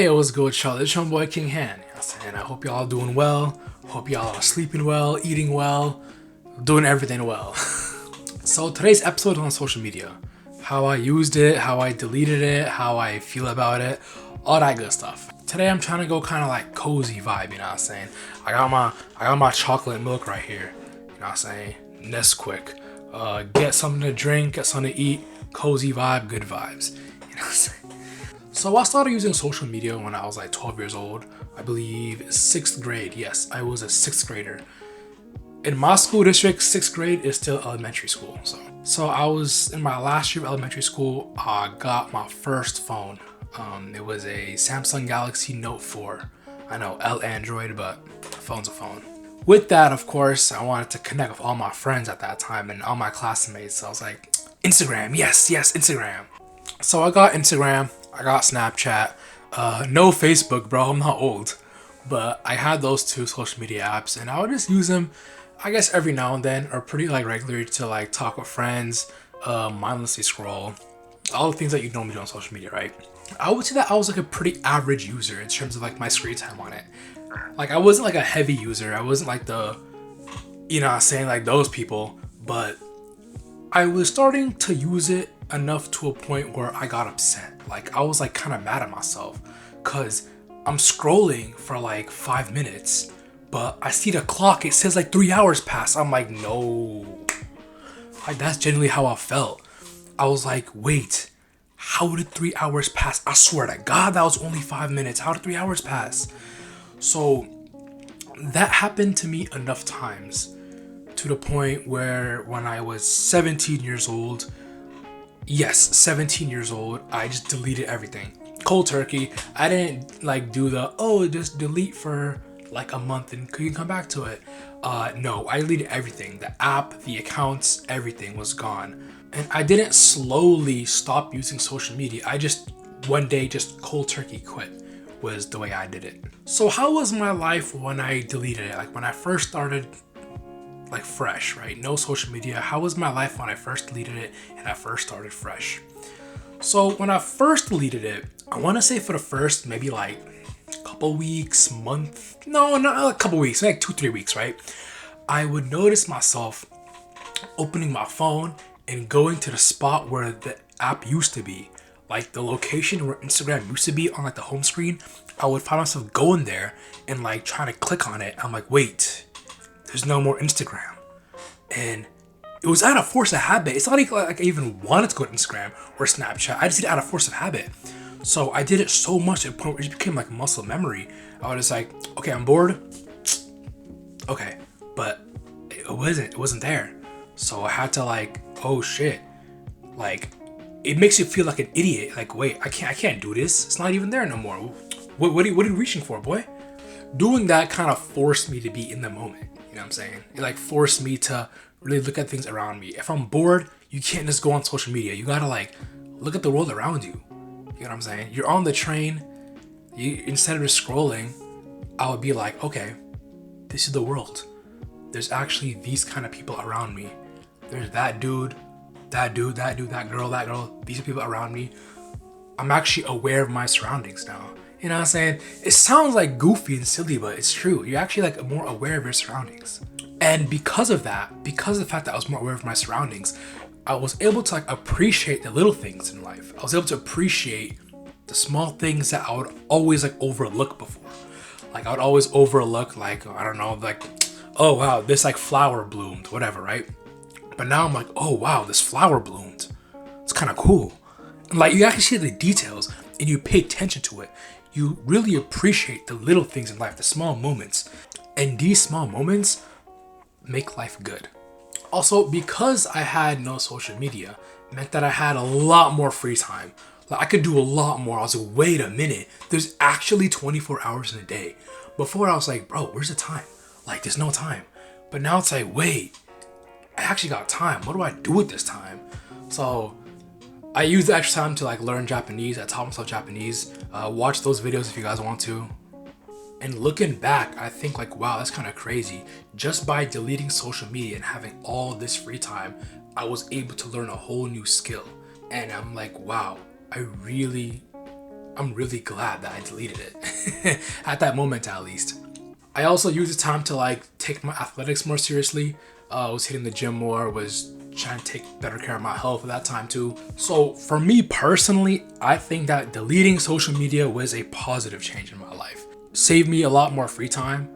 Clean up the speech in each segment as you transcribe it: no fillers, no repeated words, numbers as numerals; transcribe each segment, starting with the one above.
Hey, what's good, Charlotte? It's your boy King Han. You know what I'm saying? I hope y'all doing well. Hope y'all are sleeping well, eating well, doing everything well. So today's episode is on social media. How I used it, how I deleted it, how I feel about it, all that good stuff. Today I'm trying to go kind of like cozy vibe, you know what I'm saying? I got my chocolate milk right here. You know what I'm saying? Nesquik. Get something to drink, get something to eat, cozy vibe, good vibes. You know what I'm saying? So I started using social media when I was like 12 years old. I believe 6th grade. Yes, I was a 6th grader. In my school district, 6th grade is still elementary school. So I was in my last year of elementary school. I got my first phone. It was a Samsung Galaxy Note 4. I know, L Android, but a phone's a phone. With that, of course, I wanted to connect with all my friends at that time and all my classmates. So I was like, Instagram, yes, Instagram. So I got Instagram, I got Snapchat, no Facebook, bro, I'm not old. But I had those two social media apps and I would just use them, I guess, every now and then, or pretty like regularly to like talk with friends, mindlessly scroll, all the things that you normally do on social media, right? I would say that I was like a pretty average user in terms of like my screen time on it. Like I wasn't like a heavy user, I wasn't like the, you know what I'm saying, like those people, but I was starting to use it enough to a point where I got upset. Like I was like kind of mad at myself because I'm scrolling for like 5 minutes, but I see the clock, it says like 3 hours pass. I'm like, no. Like that's genuinely how I felt. I was like, wait, how did 3 hours pass? I swear to God, that was only 5 minutes. How did 3 hours pass? So that happened to me enough times to the point where when I was 17 years old, yes, 17 years old, I just deleted everything. Cold turkey. I didn't like do the, just delete for like a month and you can come back to it. No, I deleted everything. The app, the accounts, everything was gone. And I didn't slowly stop using social media. I just one day just cold turkey quit was the way I did it. So how was my life when I deleted it? Like when I first started like fresh, right? No social media. How was my life when I first deleted it and I first started fresh? So when I first deleted it, I want to say for the first maybe like couple weeks, month, no, not a couple weeks, like 2-3 weeks, right? I would notice myself opening my phone and going to the spot where the app used to be, like the location where Instagram used to be on like the home screen. I would find myself going there and like trying to click on it. I'm like, wait, there's no more Instagram. And it was out of force of habit. It's not like I even wanted to go to Instagram or Snapchat. I just did it out of force of habit. So I did it so much at a point where it just became like muscle memory. I was just like, okay, I'm bored. Okay, but it wasn't there. So I had to like, oh shit. Like, it makes you feel like an idiot. Like, wait, I can't do this. It's not even there no more. What are you reaching for, boy? Doing that kind of forced me to be in the moment. You know what I'm saying? It like forced me to really look at things around me. If I'm bored, you can't just go on social media. You gotta like look at the world around you. You know what I'm saying? You're on the train. You instead of just scrolling, I would be like, okay, this is the world. There's actually these kind of people around me. There's that dude, that girl. These are people around me. I'm actually aware of my surroundings now. You know what I'm saying? It sounds like goofy and silly, but it's true. You're actually like more aware of your surroundings. And because of that, because of the fact that I was more aware of my surroundings, I was able to like appreciate the little things in life. I was able to appreciate the small things that I would always like overlook before. Like I would always overlook like, I don't know, like, oh wow, this like flower bloomed, whatever, right? But now I'm like, oh wow, this flower bloomed. It's kind of cool. And like you actually see the details and you pay attention to it. You really appreciate the little things in life, the small moments. And these small moments make life good. Also, because I had no social media, meant that I had a lot more free time. Like I could do a lot more. I was like, wait a minute, there's actually 24 hours in a day. Before I was like, bro, where's the time? Like there's no time. But now it's like, wait, I actually got time. What do I do with this time? So I use the extra time to like learn Japanese. I taught myself Japanese. Watch those videos if you guys want to. And looking back, I think like, wow, that's kind of crazy. Just by deleting social media and having all this free time, I was able to learn a whole new skill. And I'm like, wow, I really I'm really glad that I deleted it. At that moment, at least. I also used the time to like take my athletics more seriously. I was hitting the gym more, was trying to take better care of my health at that time too. So for me personally, I think that deleting social media was a positive change in my life. Saved me a lot more free time.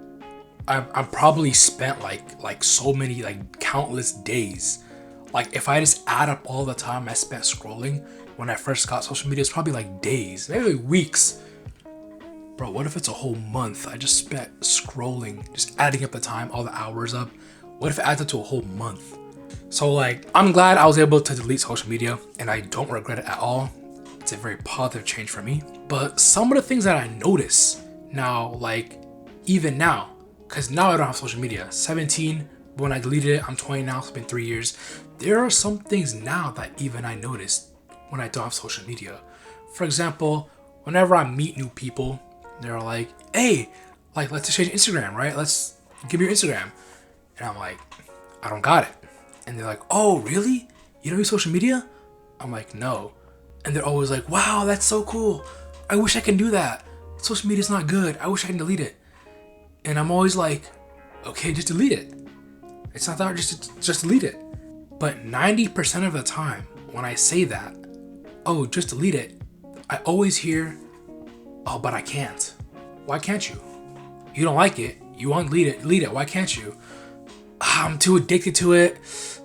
I probably spent like so many like countless days. Like if I just add up all the time I spent scrolling when I first got social media, it's probably like days, maybe weeks. Bro, what if it's a whole month I just spent scrolling, just adding up the time, all the hours up? What if it adds up to a whole month? So like, I'm glad I was able to delete social media and I don't regret it at all. It's a very positive change for me. But some of the things that I notice now, like even now, because now I don't have social media. 17, when I deleted it, I'm 20 now, it's been 3 years. There are some things now that even I notice when I don't have social media. For example, whenever I meet new people, they're like, hey, like let's exchange Instagram, right? Let's give me your Instagram. And I'm like, I don't got it. And they're like, oh, really? You don't use social media? I'm like, no. And they're always like, wow, that's so cool. I wish I can do that. Social media's not good. I wish I can delete it. And I'm always like, okay, just delete it. It's not that hard, just delete it. But 90% of the time when I say that, oh, just delete it, I always hear, oh, but I can't. Why can't you? You don't like it. You want to delete it. Why can't you? I'm too addicted to it.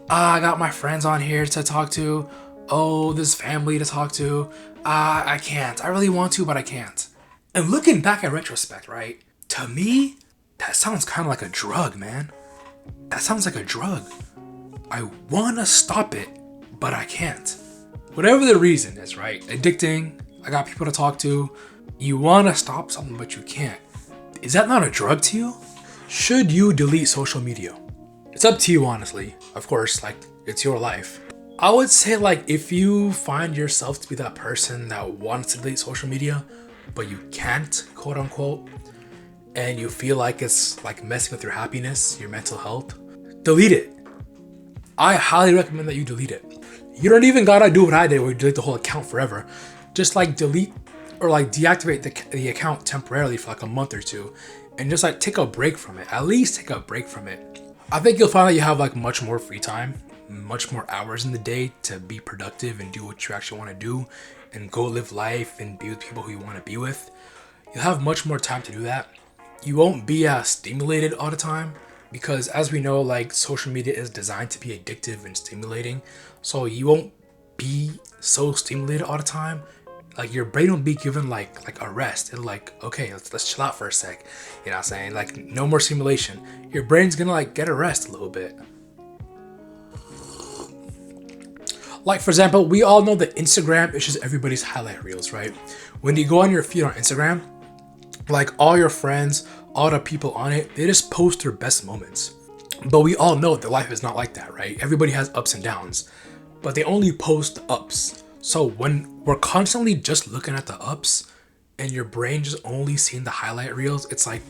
I got my friends on here to talk to. Oh, this family to talk to. I can't. I really want to, but I can't. And looking back in retrospect, right? To me, that sounds kind of like a drug, man. That sounds like a drug. I want to stop it, but I can't. Whatever the reason is, right? Addicting. I got people to talk to. You want to stop something, but you can't. Is that not a drug to you? Should you delete social media? It's up to you, honestly. Of course, like, it's your life. I would say, like, if you find yourself to be that person that wants to delete social media, but you can't, quote unquote, and you feel like it's like messing with your happiness, your mental health, delete it. I highly recommend that you delete it. You don't even gotta do what I did where you delete the whole account forever. Just like delete or like deactivate the account temporarily for like a month or two and just like take a break from it. At least take a break from it. I think you'll find that you have like much more free time, much more hours in the day to be productive and do what you actually want to do and go live life and be with people who you want to be with. You'll have much more time to do that. You won't be as stimulated all the time because as we know, like social media is designed to be addictive and stimulating. So you won't be so stimulated all the time. Like your brain will be given like a rest. It'll like, okay, let's chill out for a sec. You know what I'm saying? Like no more stimulation. Your brain's gonna like get a rest a little bit. Like for example, we all know that Instagram is just everybody's highlight reels, right? When you go on your feed on Instagram, like all your friends, all the people on it, they just post their best moments. But we all know that life is not like that, right? Everybody has ups and downs, but they only post the ups. So when we're constantly just looking at the ups and your brain just only seeing the highlight reels, it's like,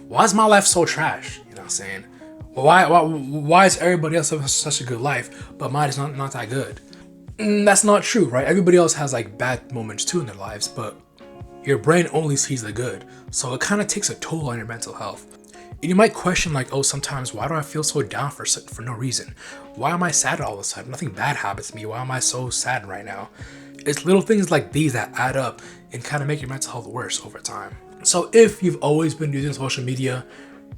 why is my life so trash? You know what I'm saying? Why is everybody else having such a good life, but mine is not that good? That's not true, right? Everybody else has like bad moments too in their lives, but your brain only sees the good. So it kind of takes a toll on your mental health. And you might question like, oh, sometimes why do I feel so down for no reason? Why am I sad all of a sudden? Nothing bad happens to me. Why am I so sad right now? It's little things like these that add up and kind of make your mental health worse over time. So if you've always been using social media,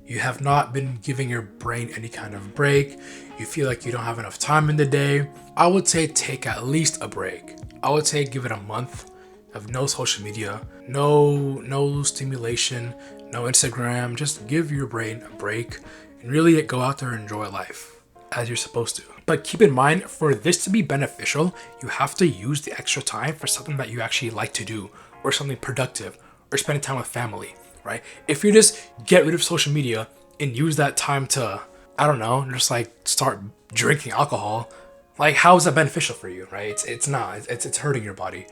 you have not been giving your brain any kind of break, you feel like you don't have enough time in the day, I would say take at least a break. I would say give it a month of no social media, no stimulation, no Instagram. Just give your brain a break and really go out there and enjoy life as you're supposed to. But keep in mind, for this to be beneficial, you have to use the extra time for something that you actually like to do or something productive or spending time with family, right? If you just get rid of social media and use that time to, I don't know, just like start drinking alcohol, like how is that beneficial for you, right? It's not, it's hurting your body.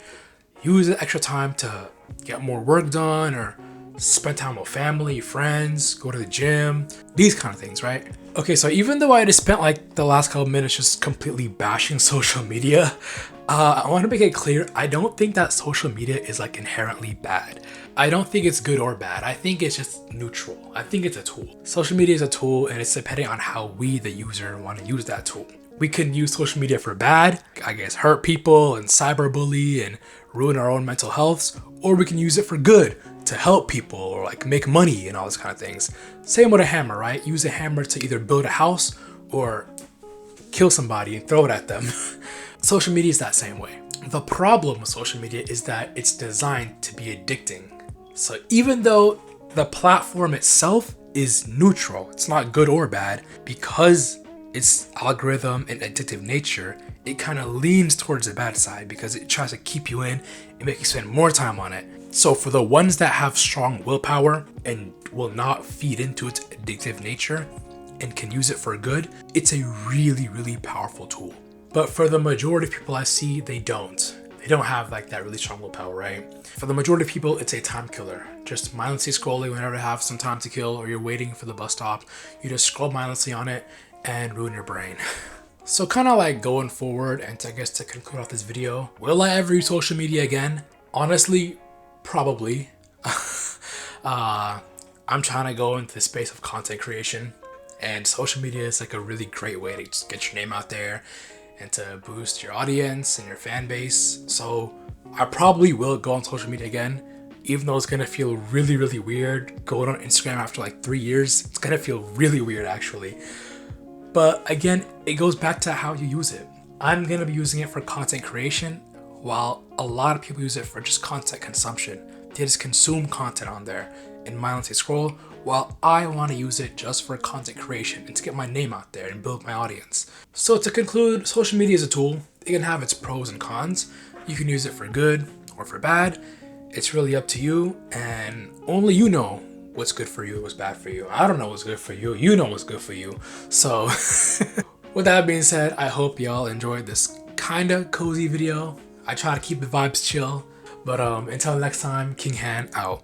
Use the extra time to get more work done or spend time with family, friends, go to the gym, these kind of things, right? Okay, so even though I just spent like the last couple minutes just completely bashing social media, I want to make it clear, I don't think that social media is like inherently bad. I don't think it's good or bad. I think it's just neutral. I think it's a tool. Social media is a tool, and it's depending on how we, the user, want to use that tool. We can use social media for bad, I guess hurt people and cyberbully and ruin our own mental health, or we can use it for good to help people or like make money and all those kind of things. Same with a hammer, right? Use a hammer to either build a house or kill somebody and throw it at them. Social media is that same way. The problem with social media is that it's designed to be addicting. So even though the platform itself is neutral, it's not good or bad, because its algorithm and addictive nature, it kind of leans towards the bad side because it tries to keep you in and make you spend more time on it. So for the ones that have strong willpower and will not feed into its addictive nature and can use it for good, it's a really, really powerful tool. But for the majority of people I see, they don't. They don't have like that really strong willpower, right? For the majority of people, it's a time killer. Just mindlessly scrolling whenever you have some time to kill or you're waiting for the bus stop. You just scroll mindlessly on it and ruin your brain. So kind of like going forward, and I guess to conclude off this video, will I ever use social media again? Honestly, probably. I'm trying to go into the space of content creation, and social media is like a really great way to just get your name out there and to boost your audience and your fan base. So I probably will go on social media again, even though it's gonna feel really, really weird going on Instagram after like 3 years. It's gonna feel really weird actually. But again, it goes back to how you use it. I'm gonna be using it for content creation, while a lot of people use it for just content consumption. They just consume content on there and mindlessly scroll, while I want to use it just for content creation and to get my name out there and build my audience. So to conclude, social media is a tool. It can have its pros and cons. You can use it for good or for bad. It's really up to you, and only you know what's good for you, what's bad for you. I don't know what's good for you. You know what's good for you. So with that being said, I hope y'all enjoyed this kind of cozy video. I try to keep the vibes chill. But until next time, King Han out.